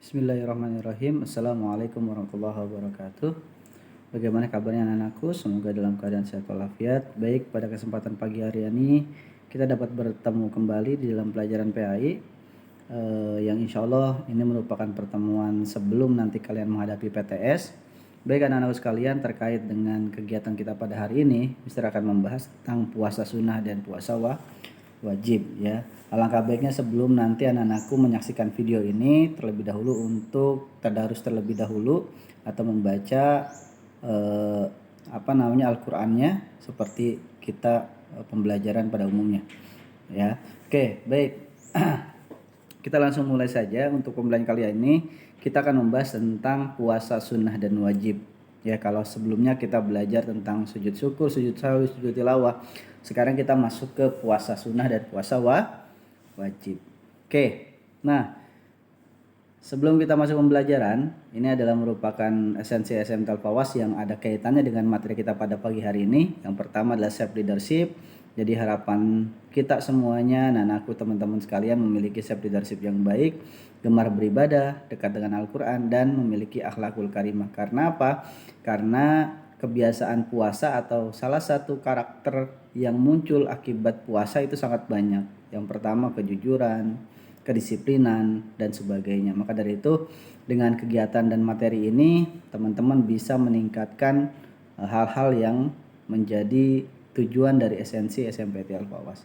Bismillahirrahmanirrahim. Assalamualaikum warahmatullahi wabarakatuh. Bagaimana kabarnya anak-anakku? Semoga dalam keadaan sehat walafiat. Baik, pada kesempatan pagi hari ini kita dapat bertemu kembali di dalam pelajaran PAI yang insya Allah ini merupakan pertemuan sebelum nanti kalian menghadapi PTS. Baik anak-anakku sekalian, terkait dengan kegiatan kita pada hari ini, Mister akan membahas tentang puasa sunnah dan puasa wajib ya. Alangkah baiknya sebelum nanti anak-anakku menyaksikan video ini terlebih dahulu untuk tadarus terlebih dahulu atau membaca Al-Qur'annya seperti kita pembelajaran pada umumnya ya. Oke, baik. Kita langsung mulai saja. Untuk pembelajaran kali ini kita akan membahas tentang puasa sunnah dan wajib. Ya, kalau sebelumnya kita belajar tentang sujud syukur, sujud sahwi, sujud tilawah. Sekarang kita masuk ke puasa sunnah dan puasa wajib. Oke. Nah, sebelum kita masuk pembelajaran, ini adalah merupakan esensi SMT Al-Fawas yang ada kaitannya dengan materi kita pada pagi hari ini. Yang pertama adalah self leadership. Jadi harapan kita semuanya, anak-anakku, teman-teman sekalian memiliki self leadership yang baik, gemar beribadah, dekat dengan Al-Quran, dan memiliki akhlakul karimah. Karena apa? Karena kebiasaan puasa atau salah satu karakter yang muncul akibat puasa itu sangat banyak. Yang pertama kejujuran, kedisiplinan, dan sebagainya. Maka dari itu dengan kegiatan dan materi ini teman-teman bisa meningkatkan hal-hal yang menjadi tujuan dari esensi SMPT Al-Fawas.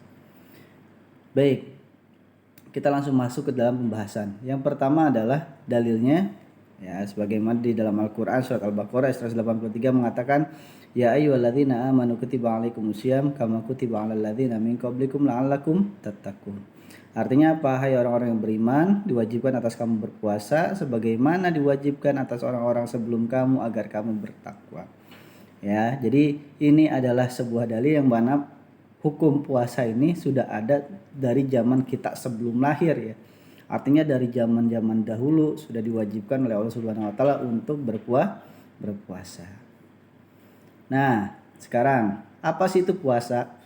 Baik, kita langsung masuk ke dalam pembahasan. Yang pertama adalah dalilnya ya, sebagaimana di dalam Al-Qur'an surat Al-Baqarah ayat 183 mengatakan ya ayyuhalladzina amanu kutiba alaikumusiyam kama kutiba alal ladzina min qablikum la'allakum tattaqun. Artinya apa? Hai orang-orang yang beriman, diwajibkan atas kamu berpuasa sebagaimana diwajibkan atas orang-orang sebelum kamu agar kamu bertakwa. Ya, jadi ini adalah sebuah dalil yang mana hukum puasa ini sudah ada dari zaman kita sebelum lahir ya. Artinya dari zaman-zaman dahulu sudah diwajibkan oleh Allah Subhanahu wa taala untuk berpuasa. Nah, sekarang apa sih itu puasa?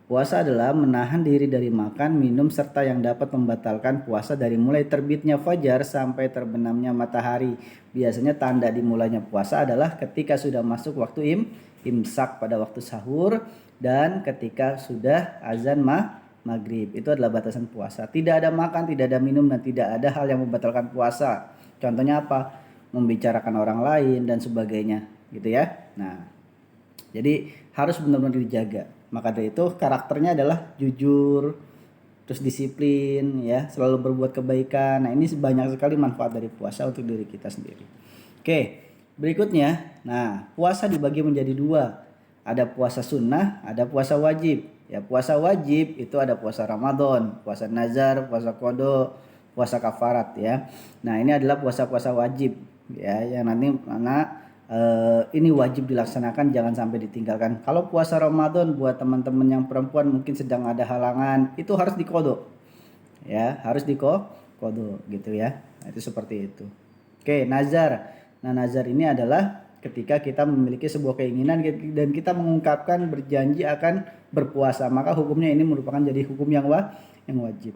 Puasa adalah menahan diri dari makan, minum, serta yang dapat membatalkan puasa dari mulai terbitnya fajar sampai terbenamnya matahari. Biasanya tanda dimulainya puasa adalah ketika sudah masuk waktu imsak pada waktu sahur dan ketika sudah azan maghrib. Itu adalah batasan puasa. Tidak ada makan, tidak ada minum, dan tidak ada hal yang membatalkan puasa. Contohnya apa? Membicarakan orang lain dan sebagainya, gitu ya. Nah, jadi harus benar-benar dijaga. Maka dari itu karakternya adalah jujur, terus disiplin ya, selalu berbuat kebaikan. Nah, ini banyak sekali manfaat dari puasa untuk diri kita sendiri. Oke, berikutnya, nah puasa dibagi menjadi dua. Ada puasa sunnah, ada puasa wajib. Ya, puasa wajib itu ada puasa Ramadan, puasa nazar, puasa qada, puasa kafarat ya. Nah, ini adalah puasa-puasa wajib ya, yang nanti ini wajib dilaksanakan, jangan sampai ditinggalkan. Kalau puasa Ramadan buat teman-teman yang perempuan mungkin sedang ada halangan, itu harus diqodho. Ya, harus diqodho gitu ya. Nah, itu seperti itu. Oke, nazar. Nah, nazar ini adalah ketika kita memiliki sebuah keinginan dan kita mengungkapkan berjanji akan berpuasa, maka hukumnya ini merupakan jadi hukum yang wajib.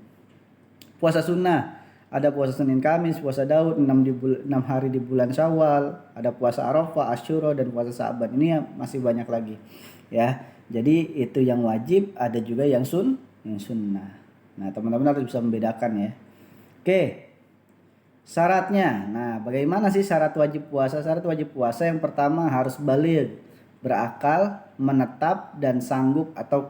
Puasa sunnah. Ada puasa Senin Kamis, puasa Daud, 6 hari di bulan Syawal, ada puasa Arafah, Asyura, dan puasa Sa'ban. Ini masih banyak lagi. Ya. Jadi itu yang wajib, ada juga yang sunnah. Nah, teman-teman harus bisa membedakan ya. Oke. Syaratnya. Nah, bagaimana sih syarat wajib puasa? Syarat wajib puasa yang pertama harus baligh, berakal, menetap, dan sanggup atau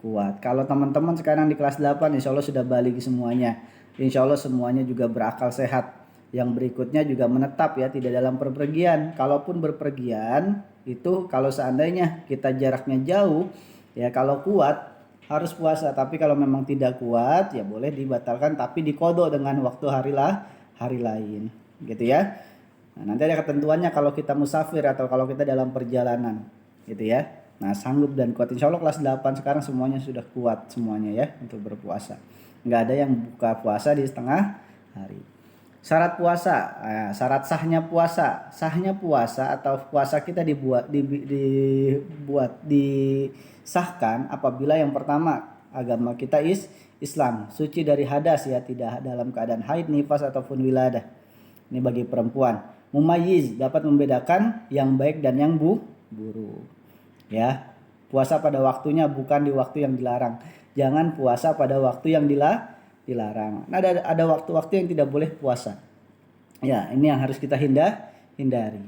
kuat. Kalau teman-teman sekarang di kelas 8 insya Allah sudah baligh semuanya. Insya Allah semuanya juga berakal sehat. Yang berikutnya juga menetap ya, tidak dalam perpergian. Kalaupun berpergian itu kalau seandainya kita jaraknya jauh ya, kalau kuat harus puasa. Tapi kalau memang tidak kuat ya boleh dibatalkan, tapi diqodho dengan waktu hari lain gitu ya. Nah, nanti ada ketentuannya kalau kita musafir atau kalau kita dalam perjalanan gitu ya. Nah, sanggup dan kuat. Insya Allah kelas 8 sekarang semuanya sudah kuat semuanya ya untuk berpuasa. Nggak ada yang buka puasa di setengah hari. Syarat puasa, syarat sahnya puasa. Sahnya puasa atau puasa kita disahkan apabila yang pertama agama kita Islam, suci dari hadas ya, tidak dalam keadaan haid, nifas ataupun wiladah. Ini bagi perempuan. Mumayyiz, dapat membedakan yang baik dan yang buruk. Ya. Puasa pada waktunya, bukan di waktu yang dilarang. Jangan puasa pada waktu yang dilarang. Nah, ada waktu-waktu yang tidak boleh puasa. Ya, ini yang harus kita hindari.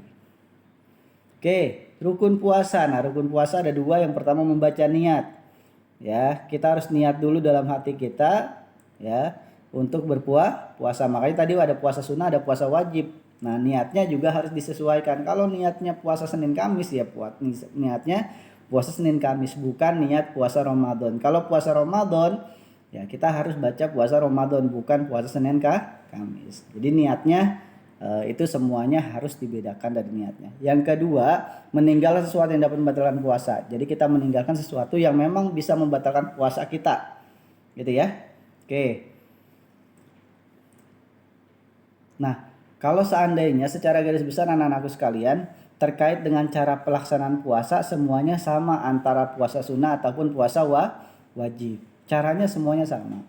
Oke, rukun puasa. Nah, rukun puasa ada 2. Yang pertama membaca niat. Ya, kita harus niat dulu dalam hati kita, ya, untuk berpuasa. Makanya tadi ada puasa sunnah, ada puasa wajib. Nah, niatnya juga harus disesuaikan. Kalau niatnya puasa Senin Kamis, ya niatnya puasa Senin Kamis, bukan niat puasa Ramadan. Kalau puasa Ramadan, ya kita harus baca puasa Ramadan, bukan puasa Senin Kamis. Jadi niatnya itu semuanya harus dibedakan dari niatnya. Yang kedua, meninggalkan sesuatu yang dapat membatalkan puasa. Jadi kita meninggalkan sesuatu yang memang bisa membatalkan puasa kita, gitu ya. Oke. Nah, kalau seandainya secara garis besar anak-anakku sekalian, terkait dengan cara pelaksanaan puasa semuanya sama antara puasa sunnah ataupun puasa wajib. Caranya semuanya sama.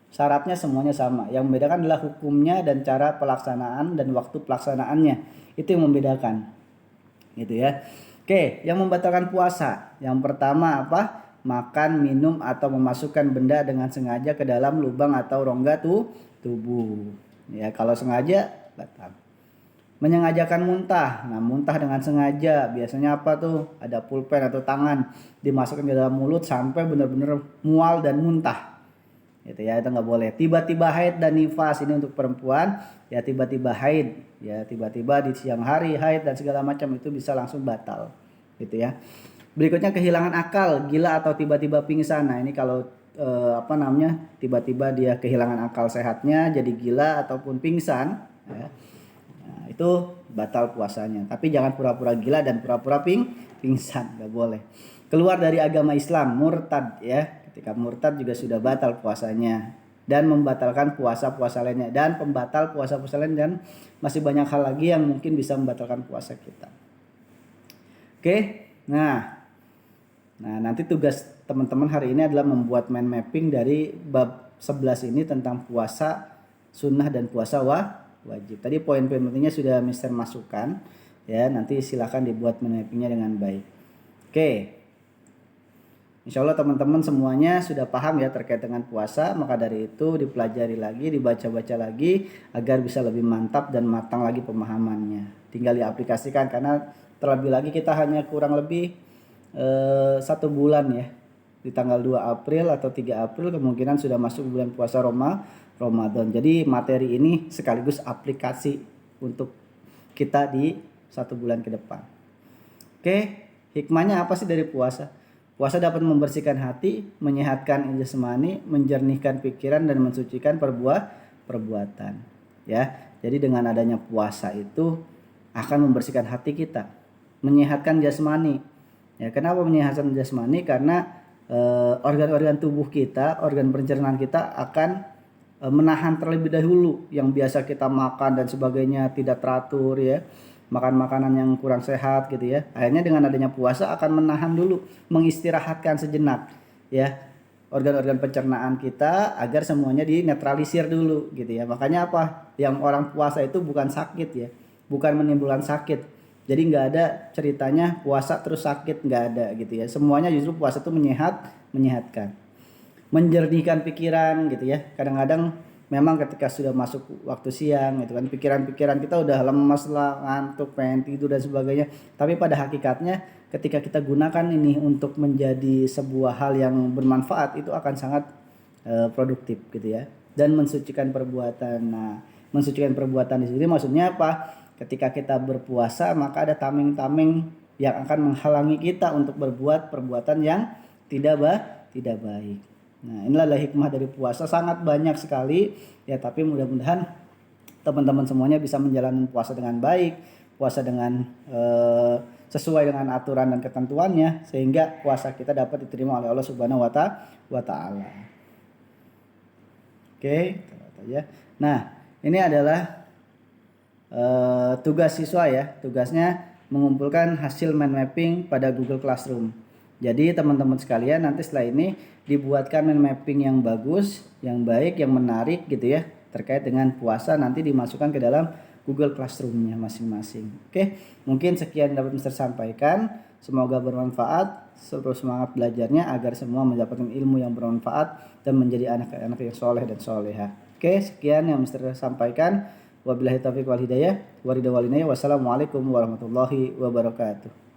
Syaratnya semuanya sama. Yang membedakan adalah hukumnya dan cara pelaksanaan dan waktu pelaksanaannya. Itu yang membedakan. Gitu ya. Oke, yang membatalkan puasa. Yang pertama apa? Makan, minum atau memasukkan benda dengan sengaja ke dalam lubang atau rongga tubuh. Ya, kalau sengaja batal. Menyengajakan muntah. Nah, muntah dengan sengaja biasanya apa tuh? Ada pulpen atau tangan dimasukkan ke dalam mulut sampai benar-benar mual dan muntah. Itu ya, itu nggak boleh. Tiba-tiba haid dan nifas, ini untuk perempuan, ya tiba-tiba haid, ya tiba-tiba di siang hari haid dan segala macam, itu bisa langsung batal, gitu ya. Berikutnya kehilangan akal, gila atau tiba-tiba pingsan. Nah, ini kalau tiba-tiba dia kehilangan akal sehatnya jadi gila ataupun pingsan, ya. Nah, itu batal puasanya. Tapi jangan pura-pura gila dan pura-pura pingsan, nggak boleh. Keluar dari agama Islam, murtad, ya. Ketika murtad juga sudah batal puasanya dan membatalkan puasa-puasa lainnya, dan pembatal puasa-puasa lain, dan masih banyak hal lagi yang mungkin bisa membatalkan puasa kita. Oke, nah nanti tugas teman-teman hari ini adalah membuat mind mapping dari bab 11 ini tentang puasa sunnah dan puasa wajib. Tadi poin-poin pentingnya sudah Mister masukkan, ya, nanti silakan dibuat mind mappingnya dengan baik. Oke. Insya Allah teman-teman semuanya sudah paham ya terkait dengan puasa. Maka dari itu dipelajari lagi, dibaca-baca lagi agar bisa lebih mantap dan matang lagi pemahamannya. Tinggal diaplikasikan, karena terlebih lagi kita hanya kurang lebih 1 bulan ya. Di tanggal 2 April atau 3 April kemungkinan sudah masuk bulan puasa Ramadan. Jadi materi ini sekaligus aplikasi untuk kita di 1 bulan ke depan. Oke, hikmahnya apa sih dari puasa? Puasa dapat membersihkan hati, menyehatkan jasmani, menjernihkan pikiran, dan mensucikan perbuatan. Ya, jadi dengan adanya puasa itu akan membersihkan hati kita, menyehatkan jasmani. Ya, kenapa menyehatkan jasmani? Karena organ-organ tubuh kita, organ pencernaan kita akan menahan terlebih dahulu yang biasa kita makan dan sebagainya tidak teratur, ya. Makan makanan yang kurang sehat gitu ya. Akhirnya dengan adanya puasa akan menahan dulu, mengistirahatkan sejenak ya organ-organ pencernaan kita agar semuanya dinetralisir dulu gitu ya. Makanya apa? Yang orang puasa itu bukan sakit ya, bukan menimbulkan sakit. Jadi nggak ada ceritanya puasa terus sakit, nggak ada gitu ya. Semuanya justru puasa itu menyehatkan, menjernihkan pikiran gitu ya. Kadang-kadang memang ketika sudah masuk waktu siang gitu kan, pikiran-pikiran kita udah lemas lah, ngantuk, pengen tidur dan sebagainya. Tapi pada hakikatnya ketika kita gunakan ini untuk menjadi sebuah hal yang bermanfaat, itu akan sangat produktif gitu ya. Dan mensucikan perbuatan. Nah, mensucikan perbuatan di sini maksudnya apa? Ketika kita berpuasa maka ada tameng-tameng yang akan menghalangi kita untuk berbuat perbuatan yang tidak baik. Nah, inilah hikmah dari puasa, sangat banyak sekali ya, tapi mudah-mudahan teman-teman semuanya bisa menjalani puasa dengan baik, puasa dengan sesuai dengan aturan dan ketentuannya, sehingga puasa kita dapat diterima oleh Allah Subhanahu wa taala. Oke, ya. Nah, ini adalah tugas siswa ya. Tugasnya mengumpulkan hasil mind mapping pada Google Classroom. Jadi teman-teman sekalian nanti setelah ini dibuatkan mind mapping yang bagus, yang baik, yang menarik gitu ya terkait dengan puasa, nanti dimasukkan ke dalam Google Classroom-nya masing-masing. Oke, mungkin sekian dapat Mister sampaikan. Semoga bermanfaat. Terus semangat belajarnya agar semua mendapatkan ilmu yang bermanfaat dan menjadi anak-anak yang soleh dan soleha. Oke, sekian yang Mister sampaikan. Wabillahi taufiq wal hidayah. Wassalamualaikum warahmatullahi wabarakatuh.